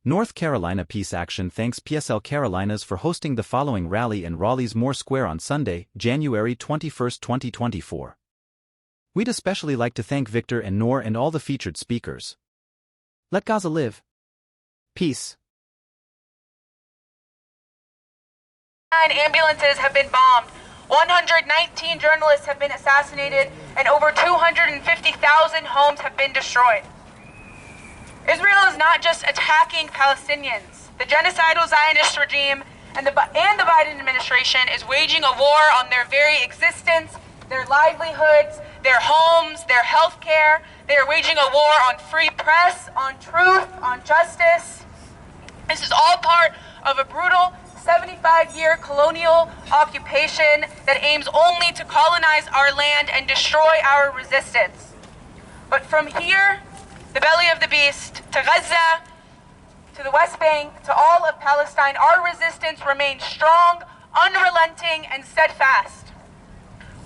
North Carolina Peace Action thanks PSL Carolinas for hosting the following rally in Raleigh's Moore Square on Sunday, January 21, 2024. We'd especially like to thank Victor and Noor and all the featured speakers. Let Gaza live. Peace. Ambulances have been bombed, 119 journalists have been assassinated, and over 250,000 homes have been destroyed. Israel is not just attacking Palestinians. The genocidal Zionist regime and the Biden administration is waging a war on their very existence, their livelihoods, their homes, their health care. They are waging a war on free press, on truth, on justice. This is all part of a brutal 75-year colonial occupation that aims only to colonize our land and destroy our resistance. But from here, the belly of the beast, to Gaza, to the West Bank, to all of Palestine, our resistance remains strong, unrelenting, and steadfast.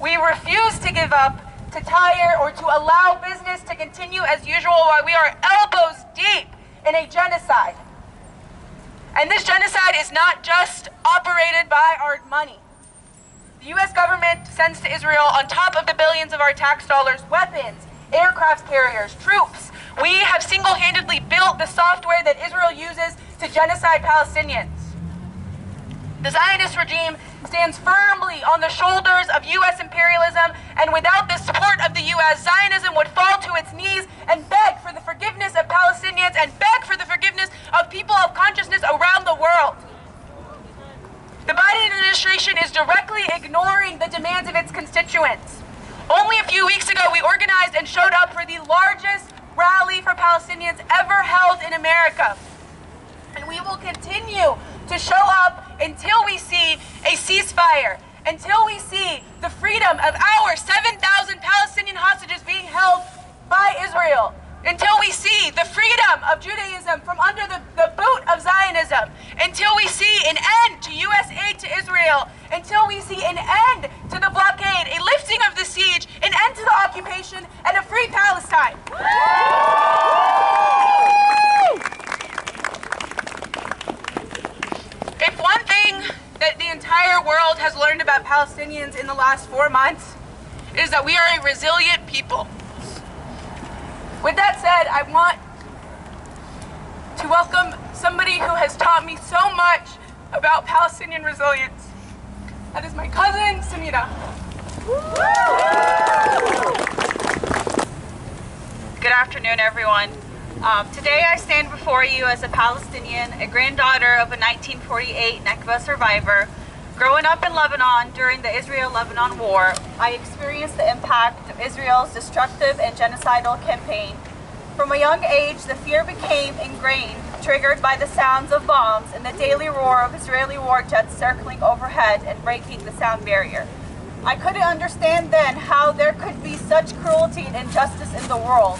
We refuse to give up, to tire, or to allow business to continue as usual while we are elbows deep in a genocide. And this genocide is not just operated by our money. The U.S. government sends to Israel, on top of the billions of our tax dollars, weapons, aircraft carriers, troops. We have single-handedly built the software that Israel uses to genocide Palestinians. The Zionist regime stands firmly on the shoulders of U.S. imperialism, and without the support of the U.S., Zionism would fall to its knees and beg for the forgiveness of Palestinians and beg for the forgiveness of people of consciousness around the world. The Biden administration is directly ignoring the demands of its constituents. Only a few weeks ago, we organized and showed up for the largest rally for Palestinians ever held in America. And we will continue to show up until we see a ceasefire, until we see the freedom of our 7,000 Palestinian hostages being held by Israel, until we see the freedom of Judaism from under the boot of Zionism, until we see an end to U.S. aid to Israel, until we see an end to the blockade, a lifting of the siege, an end to the occupation, and a free Palestine. If one thing that the entire world has learned about Palestinians in the last 4 months is that we are a resilient people. With that said, I want to welcome somebody who has taught me so much about Palestinian resilience. That is my cousin, Samira. Good afternoon, everyone. Today I stand before you as a Palestinian, a granddaughter of a 1948 Nakba survivor. Growing up in Lebanon during the Israel-Lebanon War, I experienced the impact of Israel's destructive and genocidal campaign. From a young age, the fear became ingrained, triggered by the sounds of bombs and the daily roar of Israeli war jets circling overhead and breaking the sound barrier. I couldn't understand then how there could be such cruelty and injustice in the world.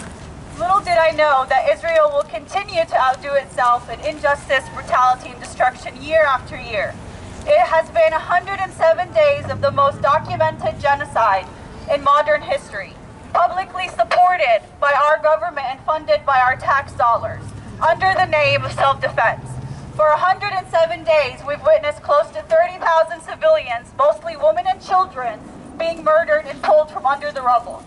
Little did I know that Israel will continue to outdo itself in injustice, brutality, and destruction year after year. It has been 107 days of the most documented genocide in modern history, publicly supported by our government and funded by our tax dollars, under the name of self-defense. For 107 days, we've witnessed close to 30,000 civilians, mostly women and children, being murdered and pulled from under the rubble.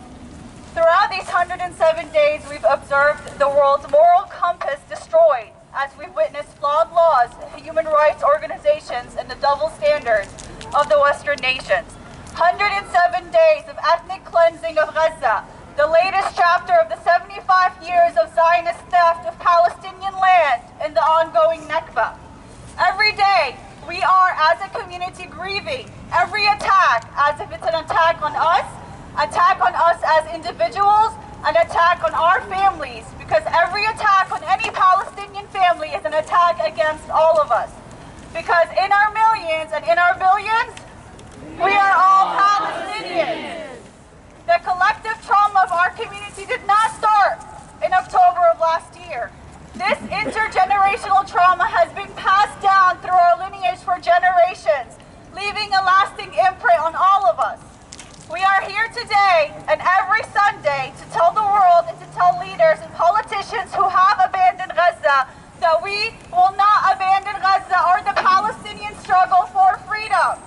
Throughout these 107 days, we've observed the world's moral compass destroyed as we've witnessed flawed laws, human rights organizations, and the double standards of the Western nations. 107 days of ethnic cleansing of Gaza, the latest chapter of the 75 years of Zionist theft of Palestinian land and the ongoing Nakba. Every day, we are, as a community, grieving every attack as if it's an attack on us as individuals, an attack on our families, because every attack on any Palestinian family is an attack against all of us. Because in our millions and in our billions, we are all Palestinians. The collective trauma of our community did not start in October of last year. This intergenerational trauma has been passed down through our lineage for generations, leaving a lasting imprint on all of us. We are here today and every Sunday to tell the world and to tell leaders and politicians who have abandoned Gaza that we We will not abandon Gaza or the Palestinian struggle for freedom.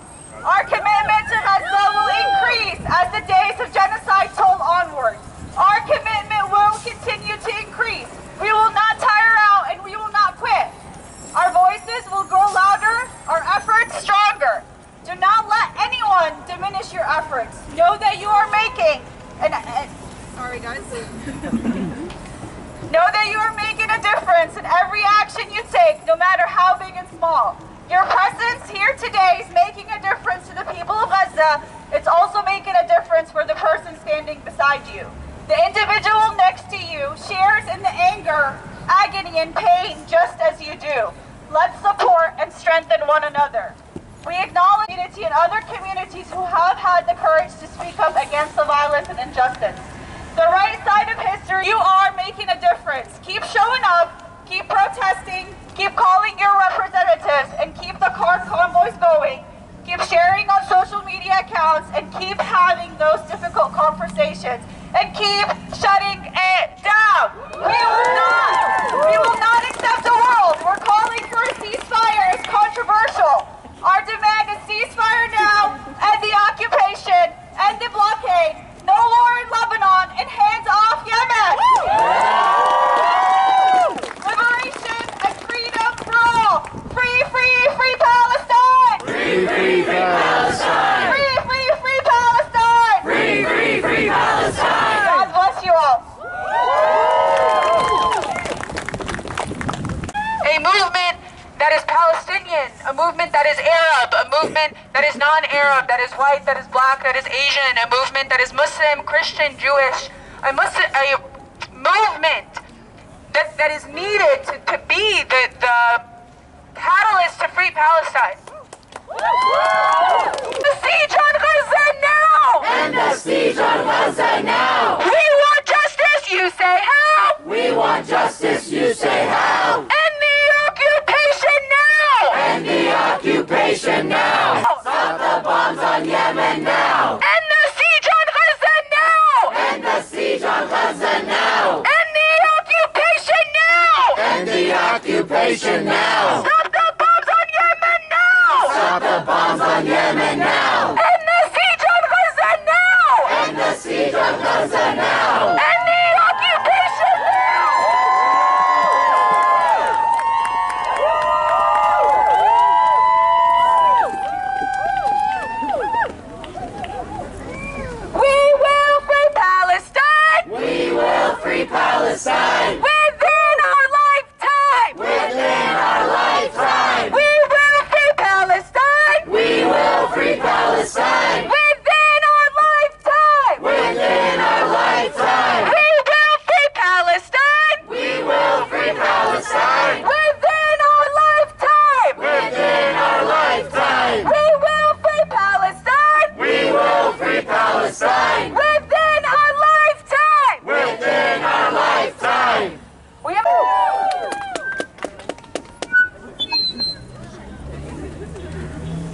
Our commitment to Gaza will increase as the days of genocide toll onward. Our commitment will continue to increase. We will not tire out and we will not quit. Our voices will grow louder, our efforts stronger. Do not let anyone diminish your efforts. Know that you are making sorry guys. Know that you are making a difference in every action you take, no matter how big and small. Your presence here today is making a difference to the people of Gaza. It's also making a difference for the person standing beside you. The individual next to you shares in the anger, agony, and pain just as you do. Let's support and strengthen one another. We acknowledge unity and other communities who have had the courage to speak up against the violence and injustice. The right side of history, you are making a difference. Keep showing up, keep protesting, keep calling your representatives, and keep the car convoys going. Keep sharing on social media accounts and keep having those difficult conversations. And keep shutting it down. We will not accept a world where calling for a ceasefire is controversial. Our demand is ceasefire now, end the occupation, end the blockade, no war in Lebanon, and hands off Yemen. Liberation and freedom for all. Free, free, free Palestine. Free, free, free Palestine. Free, free, free Palestine. Free, free, free Palestine. God bless you all. A movement that is Palestinian, a movement that is Arab, a movement that is non-Arab, that is white, that is black, that is Asian, a movement that is Muslim, Christian, Jewish, a movement that is needed to be the catalyst to free Palestine. The siege on Gaza now! End the siege on Gaza now! We want justice, you say how? We want justice, you say how? End the occupation now! End the occupation now! Stop the bombs on Yemen now! End the siege on Gaza now! End the siege on Gaza now! End the occupation now! End the occupation now! Stop the bombs on Yemen now! Stop the bombs on Yemen now! End the siege on Gaza now! End the siege on Gaza now! End the occupation now! We will free Palestine! We will free Palestine! Within our lifetime! Within our lifetime! We will free Palestine! We will free Palestine! Within our lifetime! Within our lifetime! We will free Palestine! We will free Palestine! Within our lifetime! Within our lifetime! We will free Palestine! We will free Palestine! Within our lifetime! Within our lifetime! We have...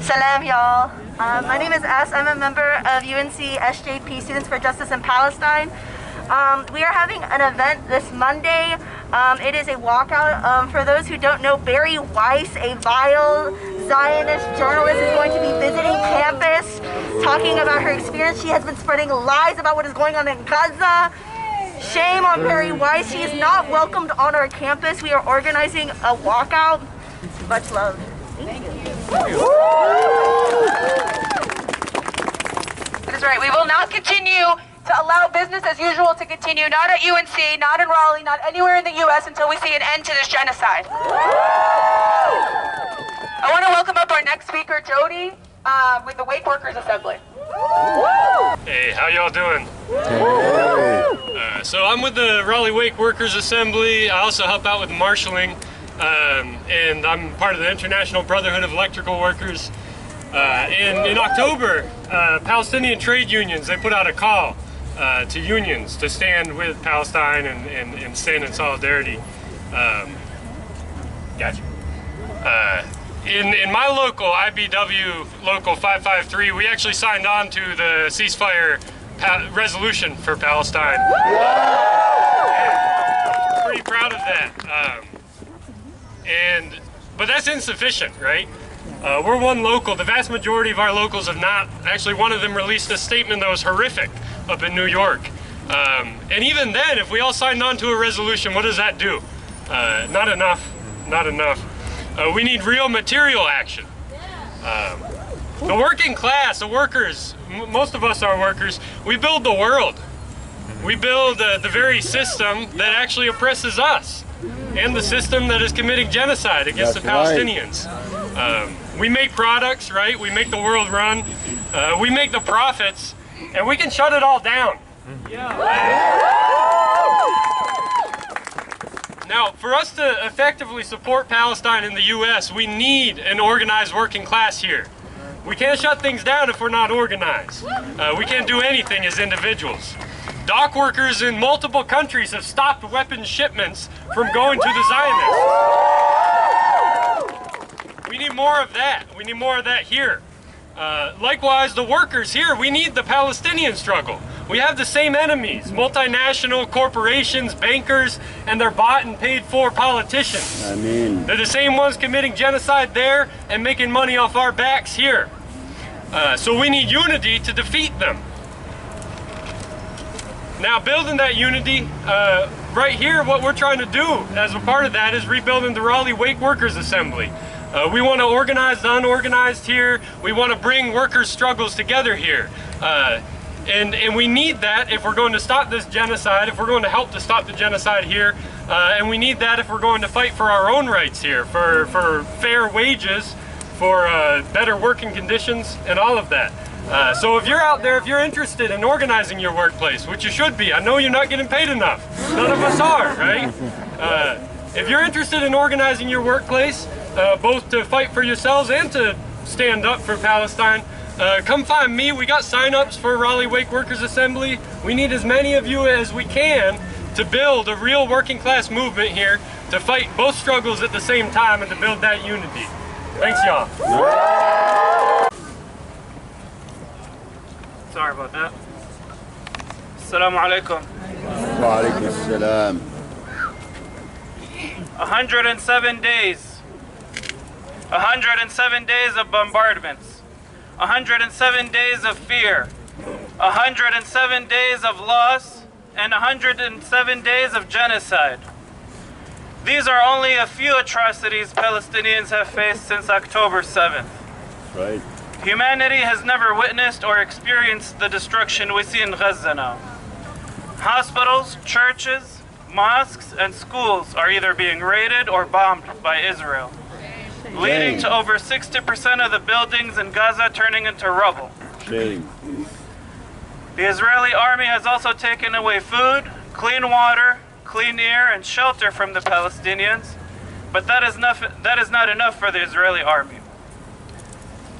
Salam, y'all. My name is S. I'm a member of UNC SJP Students for Justice in Palestine. We are having an event this Monday. It is a walkout. For those who don't know, Barry Weiss, a vile Zionist journalist, is going to be visiting campus, talking about her experience. She has been spreading lies about what is going on in Gaza. Shame on Barry Weiss. She is not welcomed on our campus. We are organizing a walkout. Much love. Thank you. That is right. We will not continue to allow business as usual to continue, not at UNC, not in Raleigh, not anywhere in the U.S. until we see an end to this genocide. I want to welcome up our next speaker, Jody, with the Wake Workers Assembly. Hey, how y'all doing? So I'm with the Raleigh Wake Workers Assembly. I also help out with marshalling, and I'm part of the International Brotherhood of Electrical Workers. In October, Palestinian trade unions, they put out a call to unions to stand with Palestine and stand in solidarity. Gotcha. In my local, IBW Local 553, we actually signed on to the ceasefire resolution for Palestine. Pretty proud of that. But that's insufficient, right? We're one local. The vast majority of our locals have not. Actually, one of them released a statement that was horrific up in New York. And even then, if we all signed on to a resolution, what does that do? Not enough. Not enough. We need real material action. The working class, the workers, most of us are workers, we build the world. We build the very system that actually oppresses us and the system that is committing genocide against the Palestinians. We make products, right? We make the world run. We make the profits, and we can shut it all down. Now, for us to effectively support Palestine in the U.S., we need an organized working class here. We can't shut things down if we're not organized. We can't do anything as individuals. Dock workers in multiple countries have stopped weapons shipments from going to the Zionists. We need more of that. We need more of that here. Likewise, the workers here, we need the Palestinian struggle. We have the same enemies, multinational corporations, bankers, and they're bought and paid for politicians. I mean, they're the same ones committing genocide there and making money off our backs here. So we need unity to defeat them. Now, building that unity, right here, what we're trying to do as a part of that is rebuilding the Raleigh Wake Workers Assembly. We want to organize the unorganized here. We want to bring workers' struggles together here. And we need that if we're going to stop this genocide, if we're going to help to stop the genocide here. And we need that if we're going to fight for our own rights here, for fair wages, for better working conditions, and all of that. So if you're out there, if you're interested in organizing your workplace, which you should be, I know you're not getting paid enough. None of us are, right? If you're interested in organizing your workplace, both to fight for yourselves and to stand up for Palestine, come find me. We got sign-ups for Raleigh Wake Workers Assembly. We need as many of you as we can to build a real working class movement here, to fight both struggles at the same time and to build that unity. Thanks, y'all. Sorry about that. Assalamu alaikum. wa alaikum assalam. 107 days. 107 days of bombardments. 107 days of fear. 107 days of loss. And 107 days of genocide. These are only a few atrocities Palestinians have faced since October 7th. Right. Humanity has never witnessed or experienced the destruction we see in Gaza now. Hospitals, churches, mosques, and schools are either being raided or bombed by Israel, leading to over 60% of the buildings in Gaza turning into rubble. Shame. The Israeli army has also taken away food, clean water, clean air, and shelter from the Palestinians, but that is not enough for the Israeli army.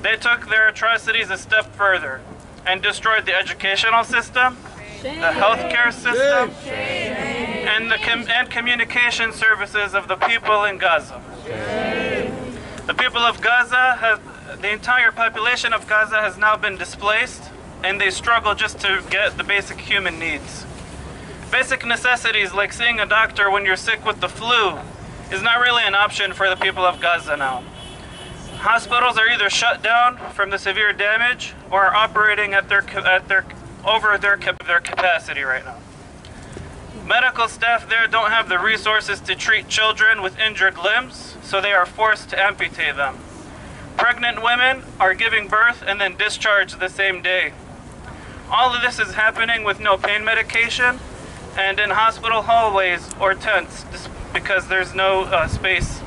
They took their atrocities a step further and destroyed the educational system, the healthcare system, and communication services of the people in Gaza. The people of Gaza, the entire population of Gaza has now been displaced, and they struggle just to get the basic human needs. Basic necessities like seeing a doctor when you're sick with the flu is not really an option for the people of Gaza now. Hospitals are either shut down from the severe damage or are operating at their capacity right now. Medical staff there don't have the resources to treat children with injured limbs, so they are forced to amputate them. Pregnant women are giving birth and then discharged the same day. All of this is happening with no pain medication and in hospital hallways or tents because there's no space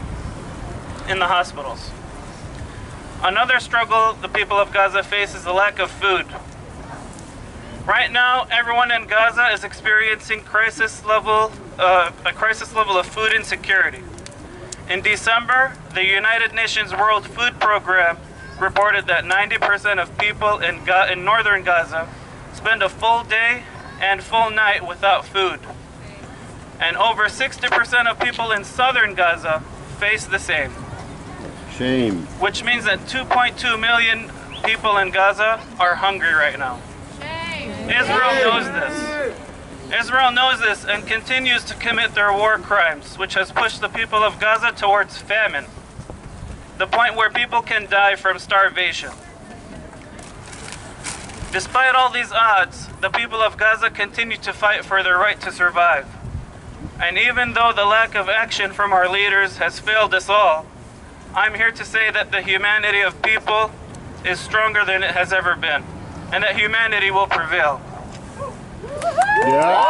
in the hospitals. Another struggle the people of Gaza face is the lack of food. Right now, everyone in Gaza is experiencing a crisis level of food insecurity. In December, the United Nations World Food Program reported that 90% of people in northern Gaza spend a full day and full night without food. And over 60% of people in southern Gaza face the same. Shame. Which means that 2.2 million people in Gaza are hungry right now. Israel knows this. Israel knows this and continues to commit their war crimes, which has pushed the people of Gaza towards famine, the point where people can die from starvation. Despite all these odds, the people of Gaza continue to fight for their right to survive. And even though the lack of action from our leaders has failed us all, I'm here to say that the humanity of people is stronger than it has ever been, and that humanity will prevail. Yeah.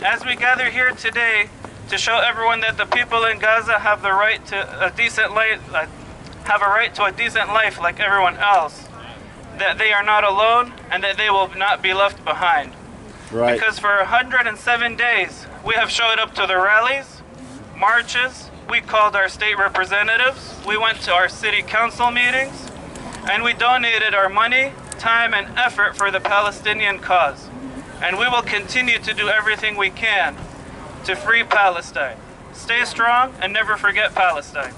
As we gather here today to show everyone that the people in Gaza have the right to a decent life, have a right to a decent life like everyone else, that they are not alone and that they will not be left behind. Right. Because for 107 days, we have showed up to the rallies, marches, we called our state representatives, we went to our city council meetings, and we donated our money, time, and effort for the Palestinian cause. And we will continue to do everything we can to free Palestine. Stay strong and never forget Palestine.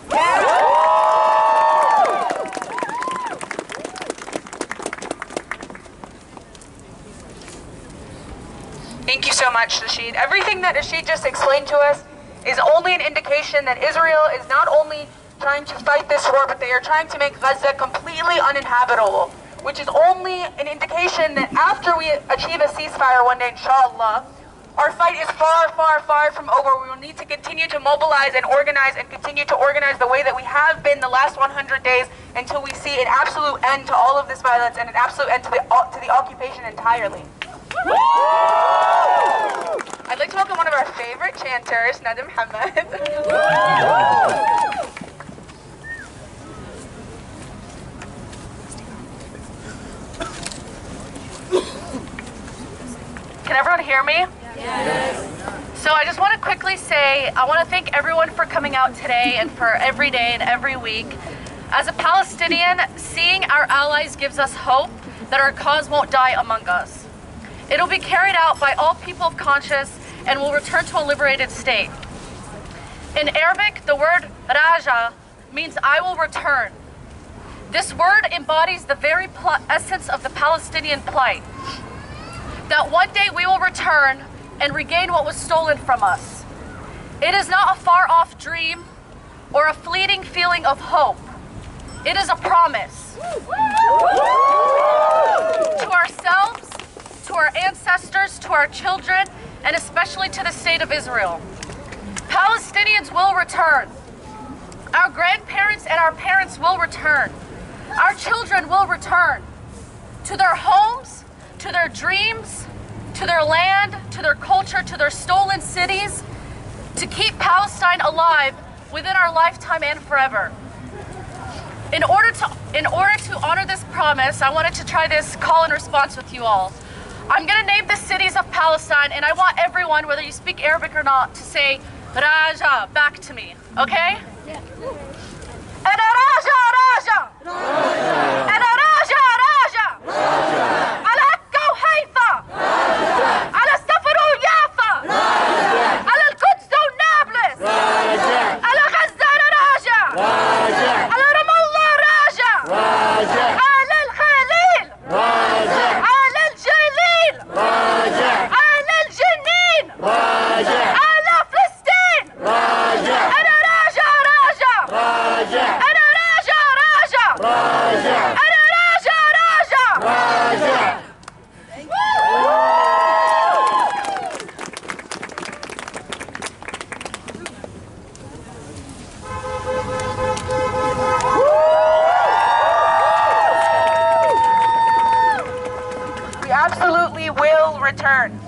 Thank you so much, Rashid. Everything that Rashid just explained to us is only an indication that Israel is not only trying to fight this war, but they are trying to make Gaza completely uninhabitable, which is only an indication that after we achieve a ceasefire one day, inshallah, our fight is far, far, far from over. We will need to continue to mobilize and organize and continue to organize the way that we have been the last 100 days until we see an absolute end to all of this violence and an absolute end to the occupation entirely. I'd like to welcome one of our favorite chanters, Nada Muhammad. Can everyone hear me? Yes. So I just want to quickly say, I want to thank everyone for coming out today and for every day and every week. As a Palestinian, seeing our allies gives us hope that our cause won't die among us. It'll be carried out by all people of conscience and will return to a liberated state. In Arabic, the word raja means I will return. This word embodies the very essence of the Palestinian plight. That one day we will return and regain what was stolen from us. It is not a far-off dream or a fleeting feeling of hope. It is a promise. To ourselves, to our ancestors, to our children, and especially to the state of Israel. Palestinians will return. Our grandparents and our parents will return. Our children will return to their homes, to their dreams, to their land, to their culture, to their stolen cities, to keep Palestine alive within our lifetime and forever. In order to honor this promise, I wanted to try this call and response with you all. I'm going to name the cities of Palestine, and I want everyone, whether you speak Arabic or not, to say Raja back to me, okay? Yeah. Ana Raja, Raja! Ana Raja, Raja! Ala Akko Haifa! Ala Safaru Yafa! Ala Al-Quds Nablus! Ala Gaza Raja! Ala Ramallah Raja! Ala Al-Khalil! على الجليل على الجنين على فلسطين أنا راجع أنا راجع أنا راجع We absolutely will return.